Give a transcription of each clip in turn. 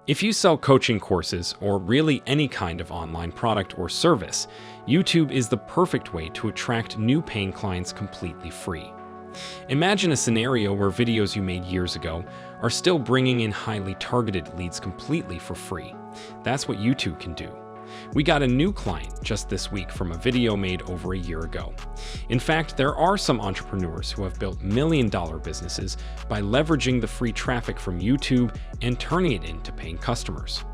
If you sell coaching courses or really any kind of online product or service, YouTube is the perfect way to attract new paying clients completely free. Imagine a scenario where videos you made years ago are still bringing in highly targeted leads completely for free. That's what YouTube can do. We got a new client just this week from a video made over a year ago. In fact, there are some entrepreneurs who have built million-dollar businesses by leveraging the free traffic from YouTube and turning it into paying customers.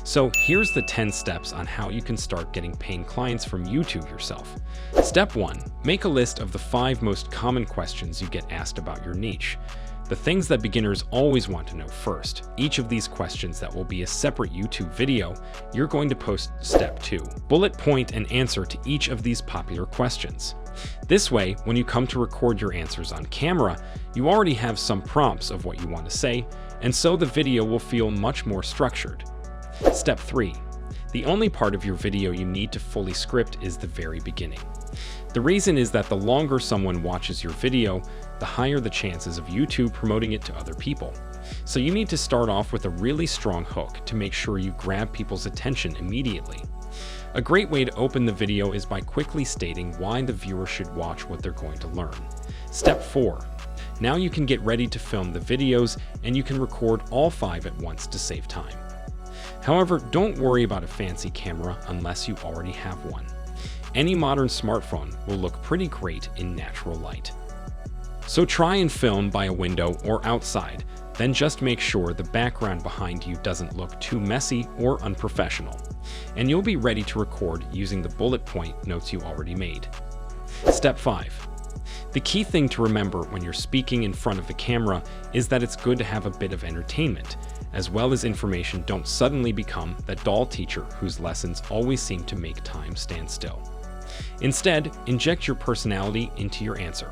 So here's the 10 steps on how you can start getting paying clients from YouTube yourself. Step 1. Make a list of the 5 most common questions you get asked about your niche. The things that beginners always want to know first. Each of these questions that will be a separate YouTube video, you're going to post. Step 2. Bullet point an answer to each of these popular questions. This way, when you come to record your answers on camera, you already have some prompts of what you want to say, and so the video will feel much more structured. Step 3. The only part of your video you need to fully script is the very beginning. The reason is that the longer someone watches your video, the higher the chances of YouTube promoting it to other people. So you need to start off with a really strong hook to make sure you grab people's attention immediately. A great way to open the video is by quickly stating why the viewer should watch what they're going to learn. Step 4. Now you can get ready to film the videos, and you can record all 5 at once to save time. However, don't worry about a fancy camera unless you already have one. Any modern smartphone will look pretty great in natural light. So try and film by a window or outside, then just make sure the background behind you doesn't look too messy or unprofessional, and you'll be ready to record using the bullet point notes you already made. Step 5. The key thing to remember when you're speaking in front of the camera is that it's good to have a bit of entertainment, as well as information. Don't suddenly become that dull teacher whose lessons always seem to make time stand still. Instead, inject your personality into your answer.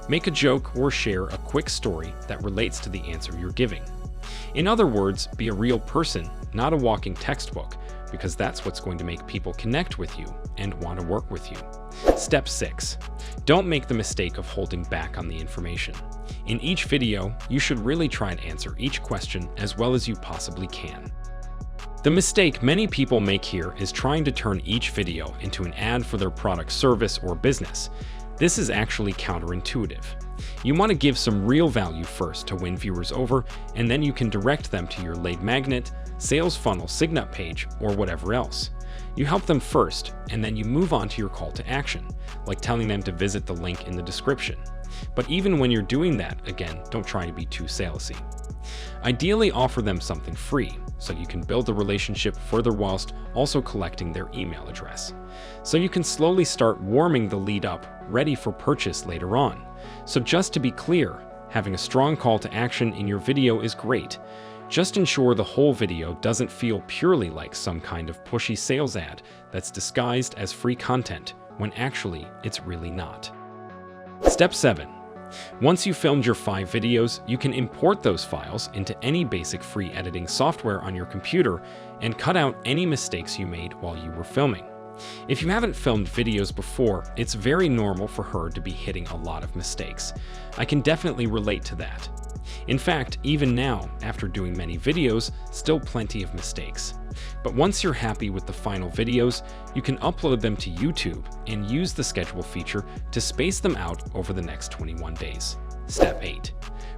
Make a joke or share a quick story that relates to the answer you're giving. In other words, be a real person, not a walking textbook, because that's what's going to make people connect with you and want to work with you. Step 6. Don't make the mistake of holding back on the information. In each video, you should really try and answer each question as well as you possibly can. The mistake many people make here is trying to turn each video into an ad for their product, service, or business. This is actually counterintuitive. You want to give some real value first to win viewers over, and then you can direct them to your lead magnet, sales funnel, sign-up page, or whatever else. You help them first, and then you move on to your call to action, like telling them to visit the link in the description. But even when you're doing that, again, don't try to be too salesy. Ideally, offer them something free, so you can build the relationship further whilst also collecting their email address. So you can slowly start warming the lead up, ready for purchase later on. So just to be clear, having a strong call to action in your video is great. Just ensure the whole video doesn't feel purely like some kind of pushy sales ad that's disguised as free content, when actually it's really not. Step 7. Once you've filmed your 5 videos, you can import those files into any basic free editing software on your computer and cut out any mistakes you made while you were filming. If you haven't filmed videos before, it's very normal for her to be hitting a lot of mistakes. I can definitely relate to that. In fact, even now, after doing many videos, still plenty of mistakes. But once you're happy with the final videos, you can upload them to YouTube and use the schedule feature to space them out over the next 21 days. Step 8.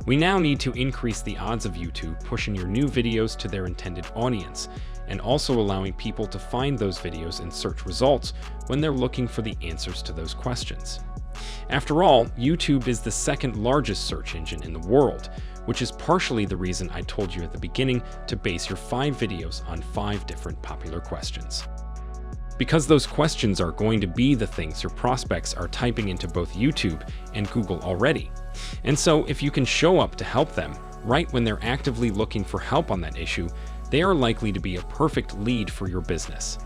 We now need to increase the odds of YouTube pushing your new videos to their intended audience, and also allowing people to find those videos in search results when they're looking for the answers to those questions. After all, YouTube is the second largest search engine in the world, which is partially the reason I told you at the beginning to base your 5 videos on 5 different popular questions. Because those questions are going to be the things your prospects are typing into both YouTube and Google already. And so if you can show up to help them right when they're actively looking for help on that issue, they are likely to be a perfect lead for your business.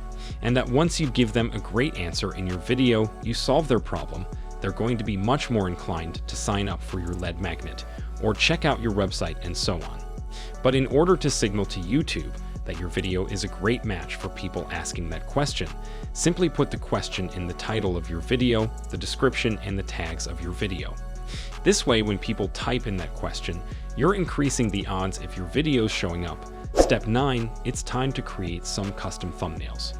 And that once you give them a great answer in your video, you solve their problem, they're going to be much more inclined to sign up for your lead magnet or check out your website and so on. But in order to signal to YouTube that your video is a great match for people asking that question, simply put the question in the title of your video, the description, and the tags of your video. This way, when people type in that question, you're increasing the odds if your video is showing up Step 9, it's time to create some custom thumbnails.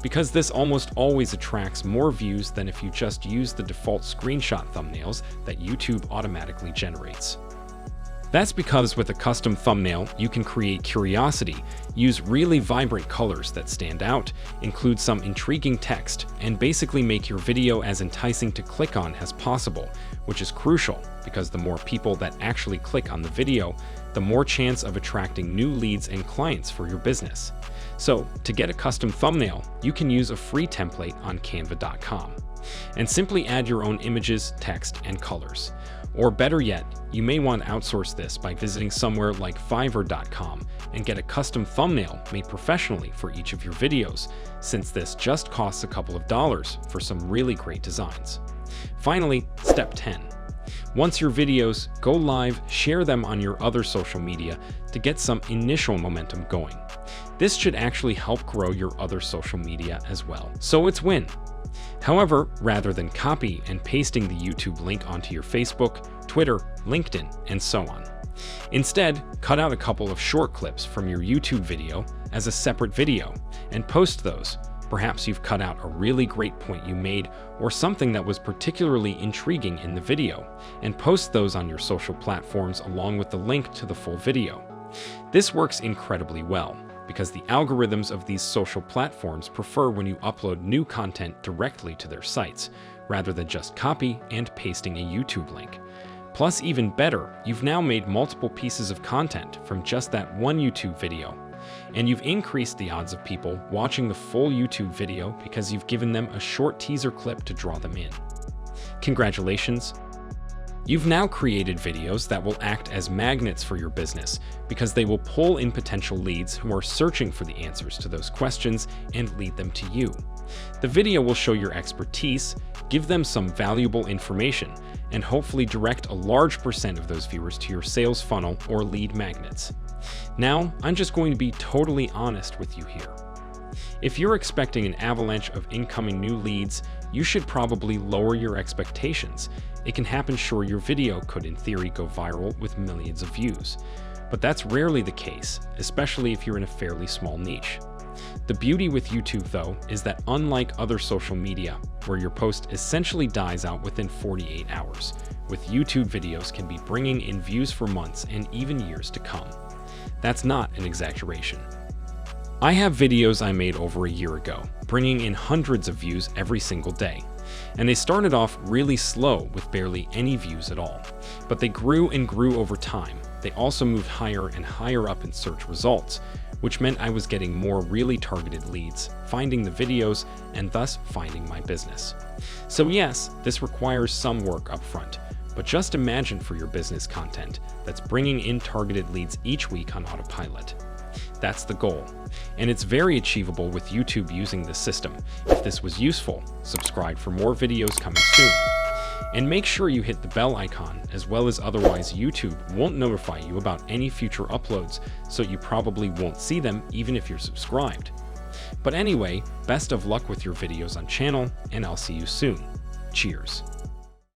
Because this almost always attracts more views than if you just use the default screenshot thumbnails that YouTube automatically generates. That's because with a custom thumbnail, you can create curiosity, use really vibrant colors that stand out, include some intriguing text, and basically make your video as enticing to click on as possible, which is crucial because the more people that actually click on the video, the more chance of attracting new leads and clients for your business. So, to get a custom thumbnail, you can use a free template on canva.com and simply add your own images, text, and colors. Or better yet, you may want to outsource this by visiting somewhere like Fiverr.com and get a custom thumbnail made professionally for each of your videos, since this just costs a couple of dollars for some really great designs. Finally, step 10. Once your videos go live, share them on your other social media to get some initial momentum going. This should actually help grow your other social media as well. So it's win. However, rather than copy and pasting the YouTube link onto your Facebook, Twitter, LinkedIn, and so on, instead, cut out a couple of short clips from your YouTube video as a separate video and post those. Perhaps you've cut out a really great point you made or something that was particularly intriguing in the video, and post those on your social platforms along with the link to the full video. This works incredibly well, because the algorithms of these social platforms prefer when you upload new content directly to their sites, rather than just copy and pasting a YouTube link. Plus, even better, you've now made multiple pieces of content from just that one YouTube video, and you've increased the odds of people watching the full YouTube video because you've given them a short teaser clip to draw them in. Congratulations! You've now created videos that will act as magnets for your business because they will pull in potential leads who are searching for the answers to those questions and lead them to you. The video will show your expertise, give them some valuable information, and hopefully direct a large percent of those viewers to your sales funnel or lead magnets. Now, I'm just going to be totally honest with you here. If you're expecting an avalanche of incoming new leads, you should probably lower your expectations. It can happen, sure, your video could in theory go viral with millions of views, but that's rarely the case, especially if you're in a fairly small niche. The beauty with YouTube, though, is that unlike other social media, where your post essentially dies out within 48 hours, with YouTube videos can be bringing in views for months and even years to come. That's not an exaggeration. I have videos I made over a year ago, bringing in hundreds of views every single day. And they started off really slow with barely any views at all, but they grew and grew over time. They also moved higher and higher up in search results, which meant I was getting more really targeted leads, finding the videos, and thus finding my business. So yes, this requires some work up front, but just imagine for your business content that's bringing in targeted leads each week on autopilot. That's the goal, and it's very achievable with YouTube using this system. If this was useful, subscribe for more videos coming soon. And make sure you hit the bell icon, as well as otherwise YouTube won't notify you about any future uploads, so you probably won't see them even if you're subscribed. But anyway, best of luck with your videos on channel, and I'll see you soon. Cheers.